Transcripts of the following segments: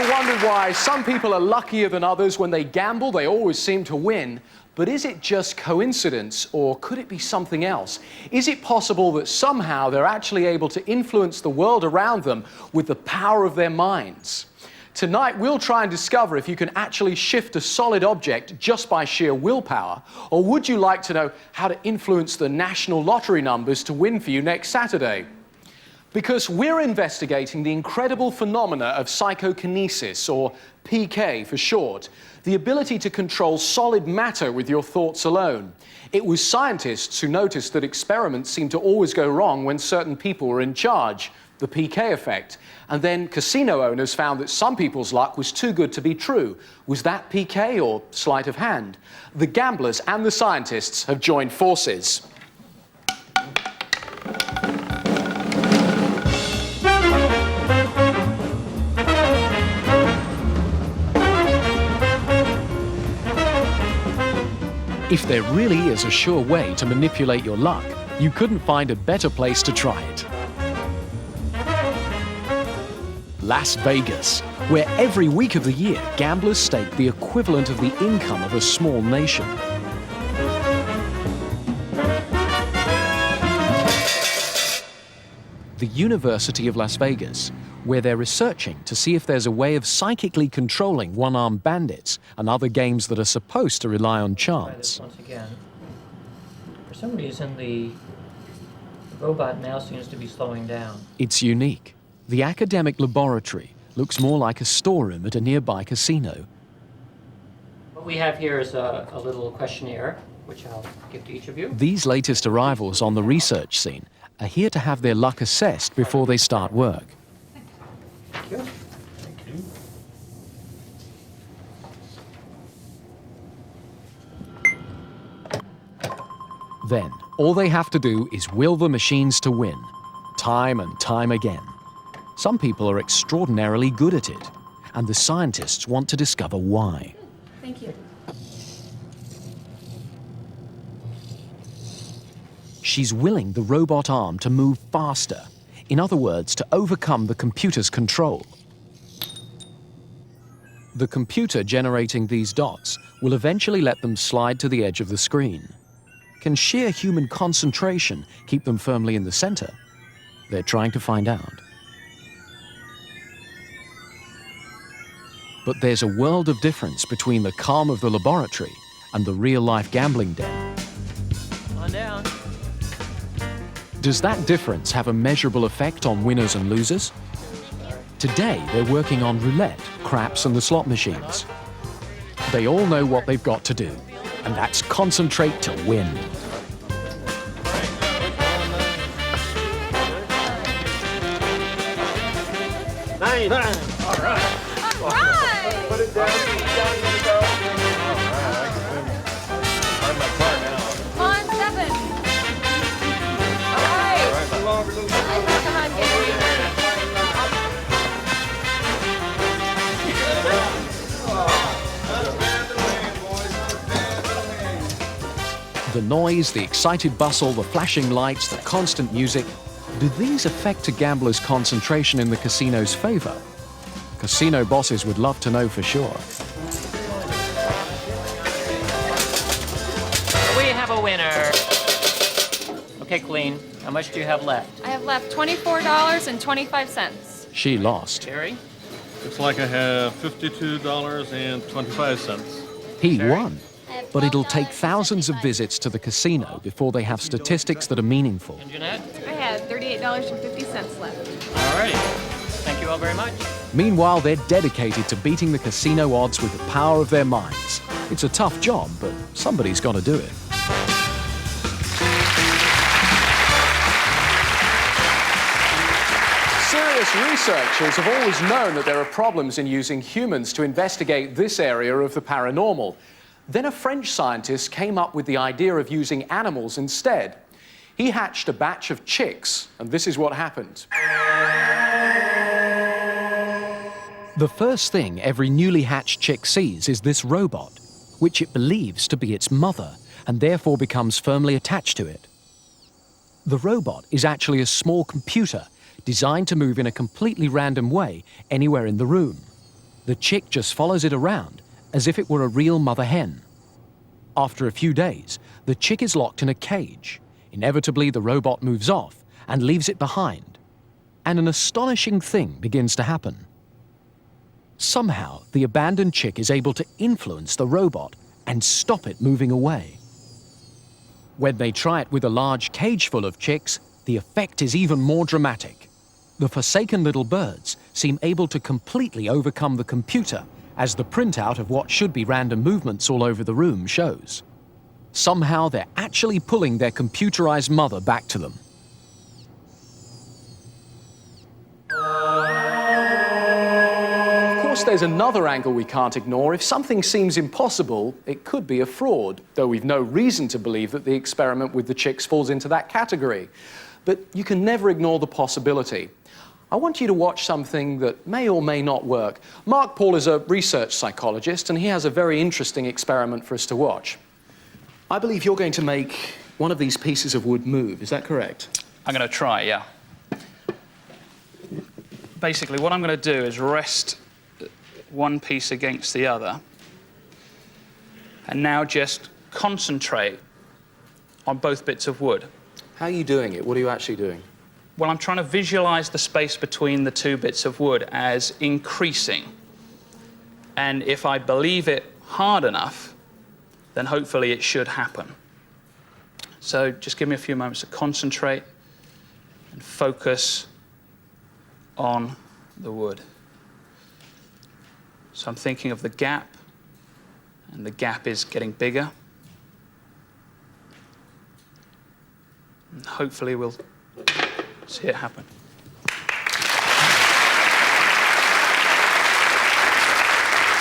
ever wondered why some people are luckier than others when they gamble? They always seem to win. But is it just coincidence, or could it be something else? Is it possible that somehow they're actually able to influence the world around them with the power of their minds? Tonight, we'll try and discover if you can actually shift a solid object just by sheer willpower, or would you like to know how to influence the national lottery numbers to win for you next Saturday? Because we're investigating the incredible phenomena of psychokinesis, or PK for short, the ability to control solid matter with your thoughts alone. It was scientists who noticed that experiments seemed to always go wrong when certain people were in charge, the PK effect. And then casino owners found that some people's luck was too good to be true. Was that PK or sleight of hand? The gamblers and the scientists have joined forces. If there really is a sure way to manipulate your luck, you couldn't find a better place to try it. Las Vegas, where every week of the year, gamblers stake the equivalent of the income of a small nation. The University of Las Vegas, where they're researching to see if there's a way of psychically controlling one-armed bandits and other games that are supposed to rely on chance. Once again, for some reason the robot now seems to be slowing down. It's unique. The academic laboratory looks more like a storeroom at a nearby casino. What we have here is a little questionnaire, which I'll give to each of you. These latest arrivals on the research scene are here to have their luck assessed before they start work. Thank you. Thank you. Then, all they have to do is will the machines to win, time and time again. Some people are extraordinarily good at it, and the scientists want to discover why. Thank you. She's willing the robot arm to move faster. In other words, to overcome the computer's control. The computer generating these dots will eventually let them slide to the edge of the screen. Can sheer human concentration keep them firmly in the center? They're trying to find out. But there's a world of difference between the calm of the laboratory and the real-life gambling den. On down. Does that difference have a measurable effect on winners and losers? Today, they're working on roulette, craps, and the slot machines. They all know what they've got to do, and that's concentrate to win. Nice. All right. All right. Put it down. All right. I can find my car now. Come on, 7. All right. Come on, get it. The noise, the excited bustle, the flashing lights, the constant music, do these affect a gambler's concentration in the casino's favor? Casino bosses would love to know for sure. We have a winner. Okay, Colleen, how much do you have left? I have left $24.25. She lost. Jerry? Looks like I have $52.25. He Sherry? won. But it'll take thousands of visits to the casino before they have statistics that are meaningful. And Jeanette? I had $38.50 left. All right. Thank you all very much. Meanwhile, they're dedicated to beating the casino odds with the power of their minds. It's a tough job, but somebody's got to do it. Serious researchers have always known that there are problems in using humans to investigate this area of the paranormal. Then a French scientist came up with the idea of using animals instead. He hatched a batch of chicks, and this is what happened. The first thing every newly hatched chick sees is this robot, which it believes to be its mother, and therefore becomes firmly attached to it. The robot is actually a small computer designed to move in a completely random way anywhere in the room. The chick just follows it around as if it were a real mother hen. After a few days, the chick is locked in a cage. Inevitably, the robot moves off and leaves it behind. And an astonishing thing begins to happen. Somehow, the abandoned chick is able to influence the robot and stop it moving away. When they try it with a large cage full of chicks, the effect is even more dramatic. The forsaken little birds seem able to completely overcome the computer, as the printout of what should be random movements all over the room shows. Somehow they're actually pulling their computerized mother back to them. Of course, there's another angle we can't ignore. If something seems impossible, it could be a fraud, though we've no reason to believe that the experiment with the chicks falls into that category. But you can never ignore the possibility. I want you to watch something that may or may not work. Mark Paul is a research psychologist, and he has a very interesting experiment for us to watch. I believe you're going to make one of these pieces of wood move. Is that correct? I'm going to try, yeah. Basically, what I'm going to do is rest one piece against the other, and now just concentrate on both bits of wood. How are you doing it? What are you actually doing? Well, I'm trying to visualize the space between the two bits of wood as increasing. And if I believe it hard enough, then hopefully it should happen. So just give me a few moments to concentrate and focus on the wood. So I'm thinking of the gap, and the gap is getting bigger. And hopefully we'll see it happen.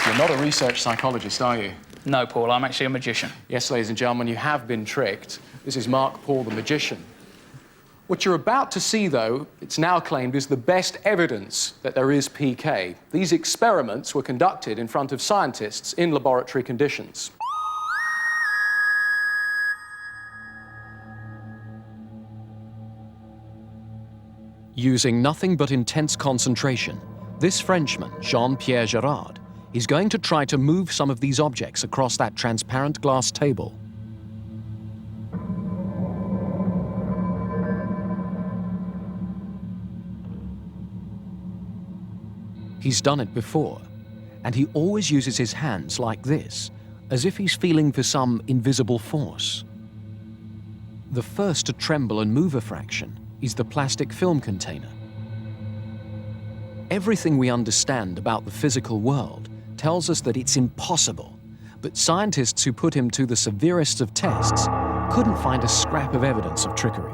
You're not a research psychologist, are you? No, Paul, I'm actually a magician. Yes, ladies and gentlemen, you have been tricked. This is Mark Paul, the magician. What you're about to see, though, it's now claimed is the best evidence that there is PK. These experiments were conducted in front of scientists in laboratory conditions. Using nothing but intense concentration, this Frenchman, Jean-Pierre Girard, is going to try to move some of these objects across that transparent glass table. He's done it before, and he always uses his hands like this, as if he's feeling for some invisible force. The first to tremble and move a fraction is the plastic film container. Everything we understand about the physical world tells us that it's impossible, but scientists who put him to the severest of tests couldn't find a scrap of evidence of trickery.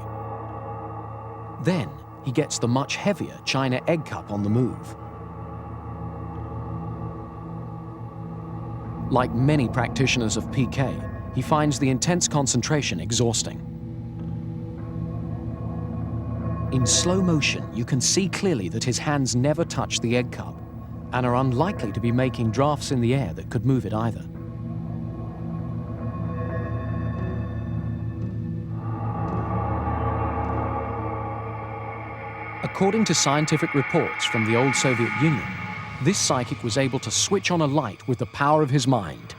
Then he gets the much heavier china egg cup on the move. Like many practitioners of PK, he finds the intense concentration exhausting. In slow motion, you can see clearly that his hands never touch the egg cup and are unlikely to be making drafts in the air that could move it either. According to scientific reports from the old Soviet Union, this psychic was able to switch on a light with the power of his mind.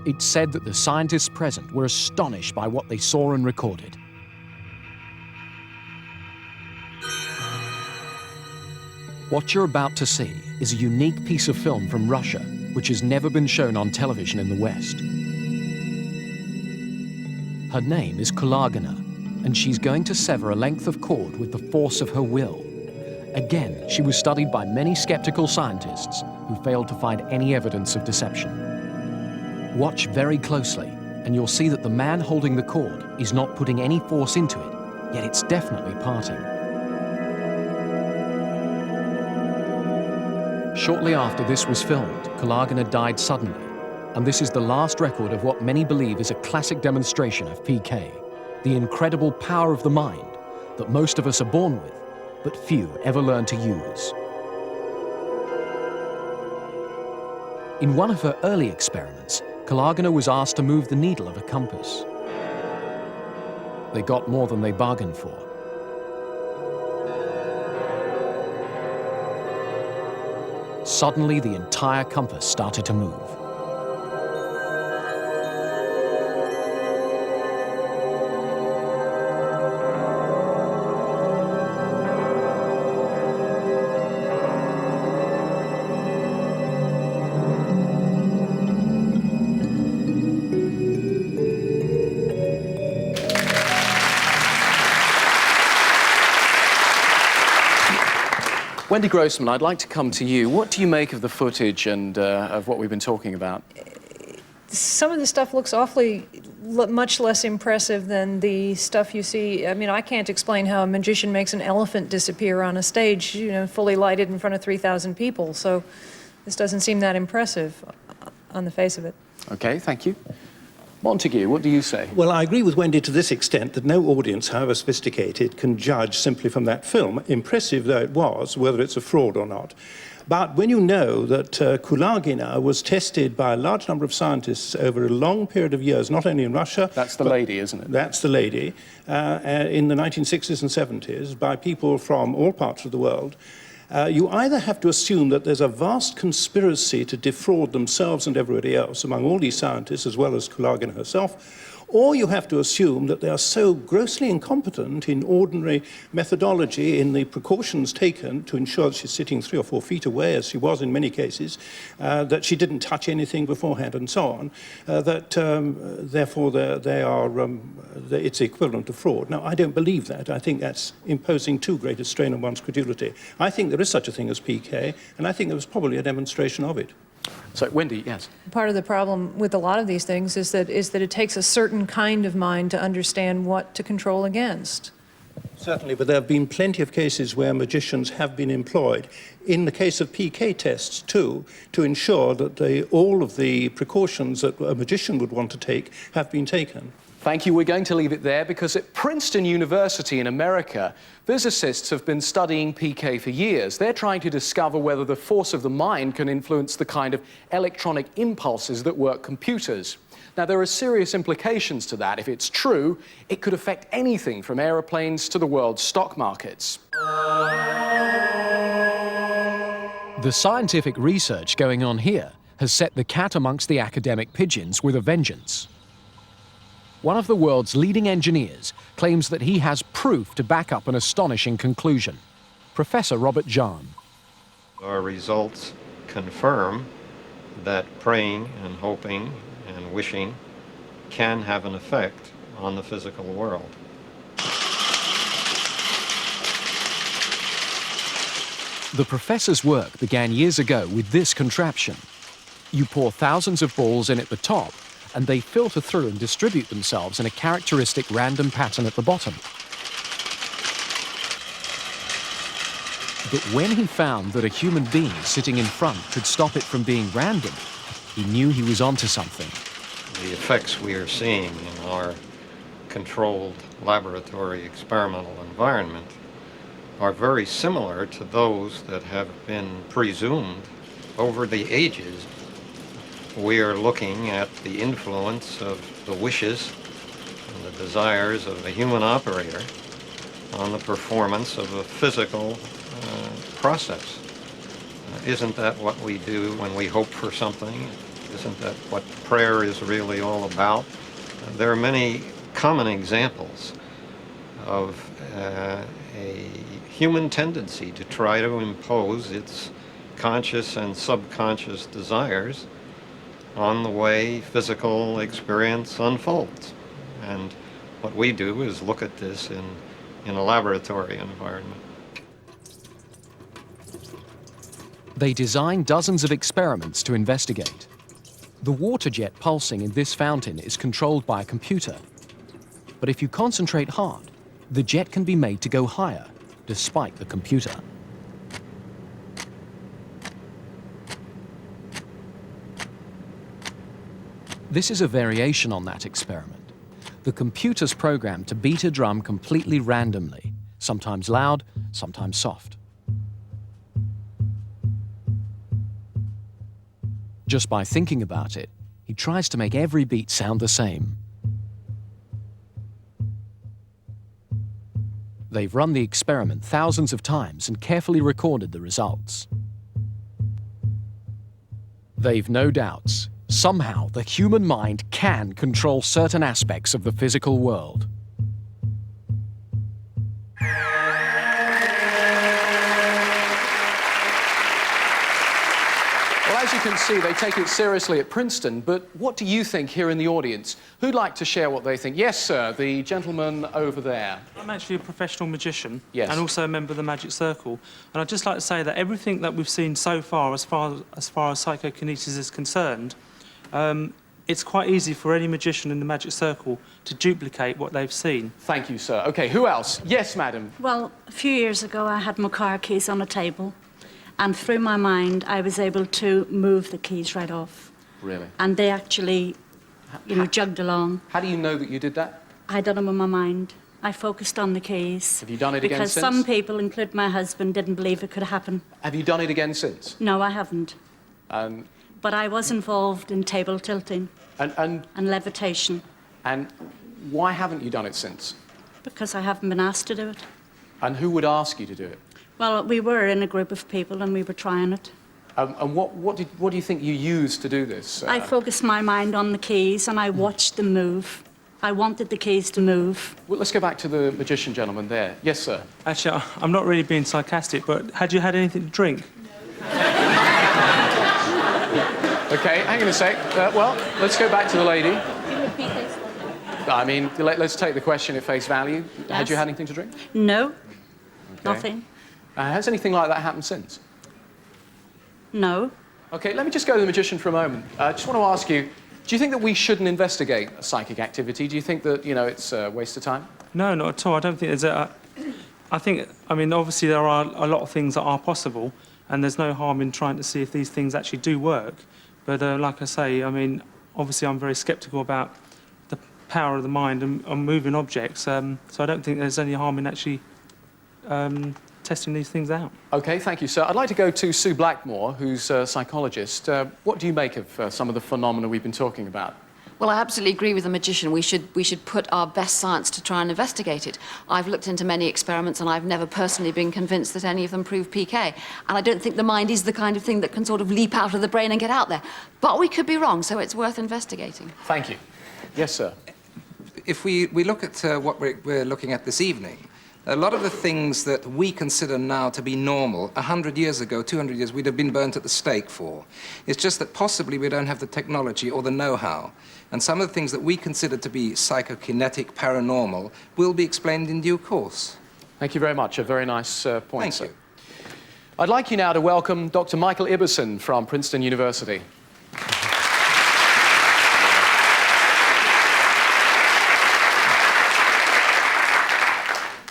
It's said that the scientists present were astonished by what they saw and recorded. What you're about to see is a unique piece of film from Russia, which has never been shown on television in the West. Her name is Kulagina, and she's going to sever a length of cord with the force of her will. Again, she was studied by many skeptical scientists who failed to find any evidence of deception. Watch very closely, and you'll see that the man holding the cord is not putting any force into it, yet it's definitely parting. Shortly after this was filmed, Kulagina died suddenly, and this is the last record of what many believe is a classic demonstration of PK, the incredible power of the mind that most of us are born with, but few ever learn to use. In one of her early experiments, Kulagina was asked to move the needle of a compass. They got more than they bargained for. Suddenly, the entire compass started to move. Wendy Grossman, I'd like to come to you. What do you make of the footage and of what we've been talking about? Some of the stuff looks awfully much less impressive than the stuff you see. I mean, I can't explain how a magician makes an elephant disappear on a stage, you know, fully lighted in front of 3,000 people. So this doesn't seem that impressive on the face of it. Okay, thank you. Montague, what do you say? Well, I agree with Wendy to this extent that no audience, however sophisticated, can judge simply from that film, impressive though it was, whether it's a fraud or not. But when you know that Kulagina was tested by a large number of scientists over a long period of years, not only in Russia... That's the lady, isn't it? That's the lady, in the 1960s and 70s, by people from all parts of the world, you either have to assume that there's a vast conspiracy to defraud themselves and everybody else among all these scientists, as well as Kulagina herself, or you have to assume that they are so grossly incompetent in ordinary methodology, in the precautions taken to ensure that she's sitting 3 or 4 feet away, as she was in many cases, that she didn't touch anything beforehand and so on, that therefore it's equivalent to fraud. Now, I don't believe that. I think that's imposing too great a strain on one's credulity. I think there is such a thing as PK, and I think there was probably a demonstration of it. So, Wendy, yes. Part of the problem with a lot of these things is that it takes a certain kind of mind to understand what to control against. Certainly, but there have been plenty of cases where magicians have been employed, in the case of PK tests too, to ensure that all of the precautions that a magician would want to take have been taken. Thank you. We're going to leave it there because at Princeton University in America, physicists have been studying PK for years. They're trying to discover whether the force of the mind can influence the kind of electronic impulses that work computers. Now, there are serious implications to that. If it's true, it could affect anything from aeroplanes to the world's stock markets. The scientific research going on here has set the cat amongst the academic pigeons with a vengeance. One of the world's leading engineers claims that he has proof to back up an astonishing conclusion. Professor Robert Jahn. Our results confirm that praying and hoping and wishing can have an effect on the physical world. The professor's work began years ago with this contraption. You pour thousands of balls in at the top, and they filter through and distribute themselves in a characteristic random pattern at the bottom. But when he found that a human being sitting in front could stop it from being random, he knew he was onto something. The effects we are seeing in our controlled laboratory experimental environment are very similar to those that have been presumed over the ages. We are looking at the influence of the wishes and the desires of a human operator on the performance of a physical process. Isn't that what we do when we hope for something? Isn't that what prayer is really all about? There are many common examples of a human tendency to try to impose its conscious and subconscious desires on the way physical experience unfolds. And what we do is look at this in a laboratory environment. They designed dozens of experiments to investigate. The water jet pulsing in this fountain is controlled by a computer. But if you concentrate hard, the jet can be made to go higher, despite the computer. This is a variation on that experiment. The computer's programmed to beat a drum completely randomly, sometimes loud, sometimes soft. Just by thinking about it, he tries to make every beat sound the same. They've run the experiment thousands of times and carefully recorded the results. They've no doubts. Somehow, the human mind can control certain aspects of the physical world. Well, as you can see, they take it seriously at Princeton, but what do you think here in the audience? Who'd like to share what they think? Yes, sir, the gentleman over there. I'm actually a professional magician. Yes. And also a member of the Magic Circle. And I'd just like to say that everything that we've seen so far, as far as psychokinesis is concerned, it's quite easy for any magician in the Magic Circle to duplicate what they've seen. Thank you, sir. OK, who else? Yes, madam. Well, a few years ago, I had my car keys on a table, and through my mind, I was able to move the keys right off. Really? And they actually, you know, jogged along. How do you know that you did that? I done them with my mind. I focused on the keys. Have you done it again because since? some people, including my husband, didn't believe it could happen. Have you done it again since? No, I haven't. Um, But I was involved in table tilting and levitation why haven't you done it since? because I haven't been asked to do it. And who would ask you to do it? Well, we were in a group of people and we were trying it. And what do you think you used to do this? I focused my mind on the keys and I watched them move. I wanted the keys to move. Well, let's go back to the magician gentleman there. Yes, sir. Actually, I'm not really being sarcastic, but had you had anything to drink? OK, hang on a sec. Well, let's go back to the lady. I mean, let's take the question at face value. Had Yes. you had anything to drink? No, nothing. Has anything like that happened since? No. OK, let me just go to the magician for a moment. I just want to ask you, do you think that we shouldn't investigate psychic activity? Do you think that, you know, it's a waste of time? No, not at all. I don't think there's a... I mean, obviously there are a lot of things that are possible, and there's no harm in trying to see if these things actually do work. But like I say, I mean, obviously I'm very sceptical about the power of the mind and moving objects, so I don't think there's any harm in actually testing these things out. OK, thank you, sir. I'd like to go to Sue Blackmore, who's a psychologist. What do you make of some of the phenomena we've been talking about? Well, I absolutely agree with the magician. We should put our best science to try and investigate it. I've looked into many experiments and I've never personally been convinced that any of them prove PK. And I don't think the mind is the kind of thing that can sort of leap out of the brain and get out there. But we could be wrong, so it's worth investigating. Thank you. Yes, sir. If we look at what we're looking at this evening, a lot of the things that we consider now to be normal, 100 years ago, 200 years, we'd have been burnt at the stake for. It's just that possibly we don't have the technology or the know-how. And some of the things that we consider to be psychokinetic, paranormal, will be explained in due course. Thank you very much. A very nice point, Thank sir. you. I'd like you now to welcome Dr. Michael Ibbison from Princeton University.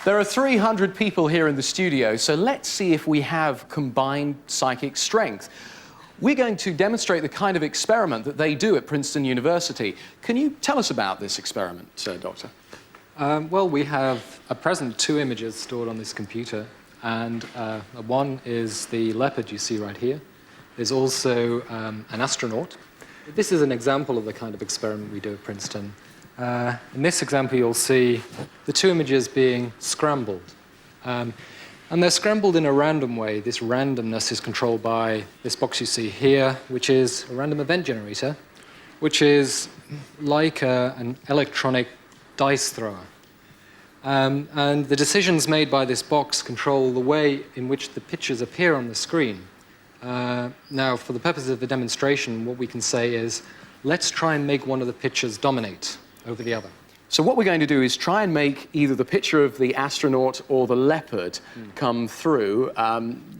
There are 300 people here in the studio, so let's see if we have combined psychic strength. We're going to demonstrate the kind of experiment that they do at Princeton University. Can you tell us about this experiment, Doctor? Well, we have at present 2 images stored on this computer, and one is the leopard you see right here. There's also an astronaut. This is an example of the kind of experiment we do at Princeton. In this example, you'll see the 2 images being scrambled. And they're scrambled in a random way. This randomness is controlled by this box you see here, which is a random event generator, which is like an electronic dice thrower. And the decisions made by this box control the way in which the pictures appear on the screen. Now, for the purposes of the demonstration, what we can say is, let's try and make one of the pictures dominate over the other. So what we're going to do is try and make either the picture of the astronaut or the leopard come through.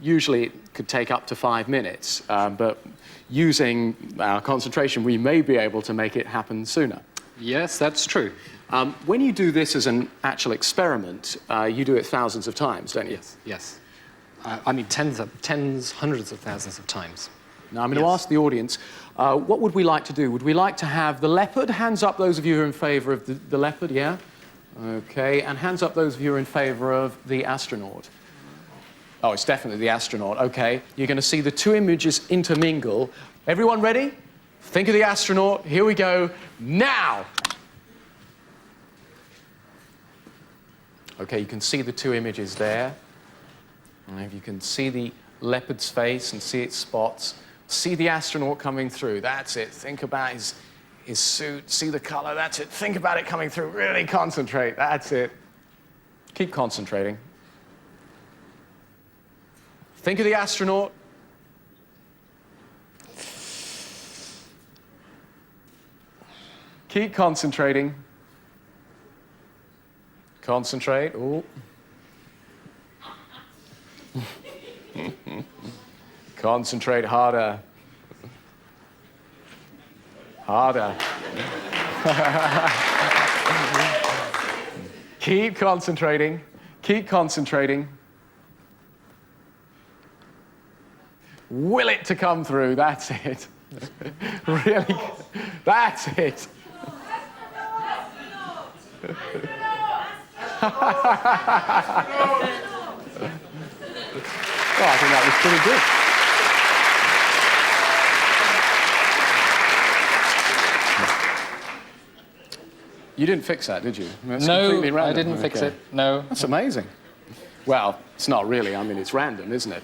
Usually it could take up to 5 minutes, but using our concentration, we may be able to make it happen sooner. Yes, that's true. When you do this as an actual experiment, you do it thousands of times, don't you? Yes, yes. I mean tens, hundreds of thousands of times. Now, I'm going to ask the audience, what would we like to do? Would we like to have the leopard? Hands up those of you who are in favour of the leopard, yeah? OK, and hands up those of you who are in favour of the astronaut. Oh, it's definitely the astronaut, OK. You're going to see the 2 images intermingle. Everyone ready? Think of the astronaut. Here we go. Now! OK, you can see the 2 images there. And if you can see the leopard's face and see its spots, See the astronaut coming through. That's it. Think about his suit. See the color. That's it. Think about it coming through. Really concentrate. That's it. Keep concentrating. Think of the astronaut. Keep concentrating. Concentrate. Ooh. Concentrate harder. Harder. Keep concentrating. Keep concentrating. Will it to come through. That's it. Really. That's it. Well, I think that was pretty good. You didn't fix that, did you? That's completely No, random. I didn't fix it. No. That's amazing. Well, it's not really. I mean, it's random, isn't it?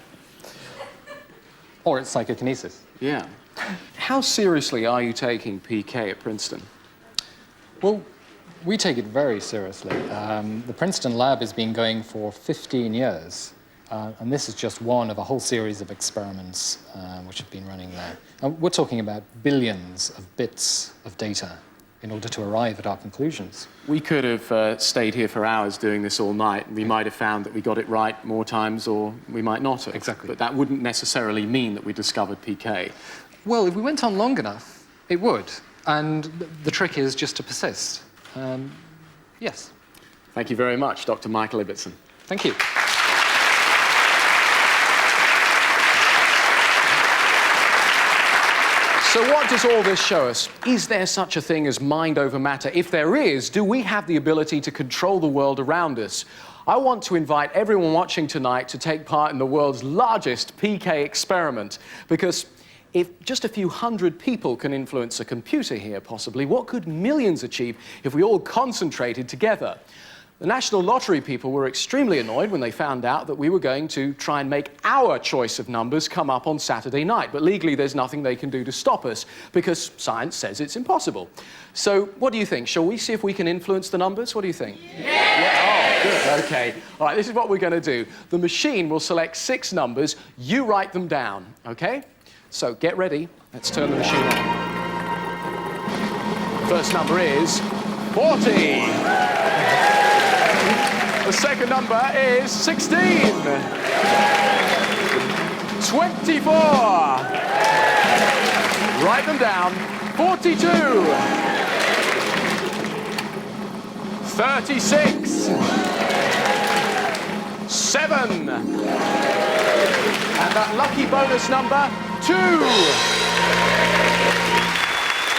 Or it's psychokinesis. Yeah. How seriously are you taking PK at Princeton? Well, we take it very seriously. The Princeton lab has been going for 15 years, and this is just one of a whole series of experiments which have been running there. And we're talking about billions of bits of data in order to arrive at our conclusions. We could have stayed here for hours doing this all night, and we might have found that we got it right more times, or we might not have. Exactly. But that wouldn't necessarily mean that we discovered PK. Well, if we went on long enough, it would. And the trick is just to persist. Yes. Thank you very much, Dr. Michael Ibbotson. Thank you. So what does all this show us? Is there such a thing as mind over matter? If there is, do we have the ability to control the world around us? I want to invite everyone watching tonight to take part in the world's largest PK experiment, because if just a few hundred people can influence a computer here, possibly, what could millions achieve if we all concentrated together? The National Lottery people were extremely annoyed when they found out that we were going to try and make our choice of numbers come up on Saturday night. But legally, there's nothing they can do to stop us, because science says it's impossible. So what do you think? Shall we see if we can influence the numbers? What do you think? Yeah! Oh, good. OK. All right, this is what we're going to do. The machine will select 6 numbers. You write them down, OK? So get ready. Let's turn the machine on. First number is 40. The second number is 16. 24. Write them down. 42. 36. 7. And that lucky bonus number, 2.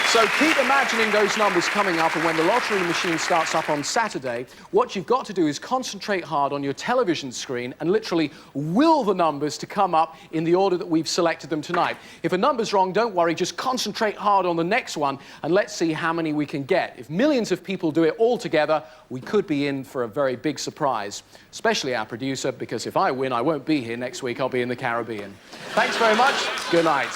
So keep imagining those numbers coming up, and when the lottery machine starts up on Saturday, what you've got to do is concentrate hard on your television screen and literally will the numbers to come up in the order that we've selected them tonight. If a number's wrong, don't worry, just concentrate hard on the next one, and let's see how many we can get. If millions of people do it all together, we could be in for a very big surprise, especially our producer, because if I win, I won't be here next week, I'll be in the Caribbean. Thanks very much. Good night.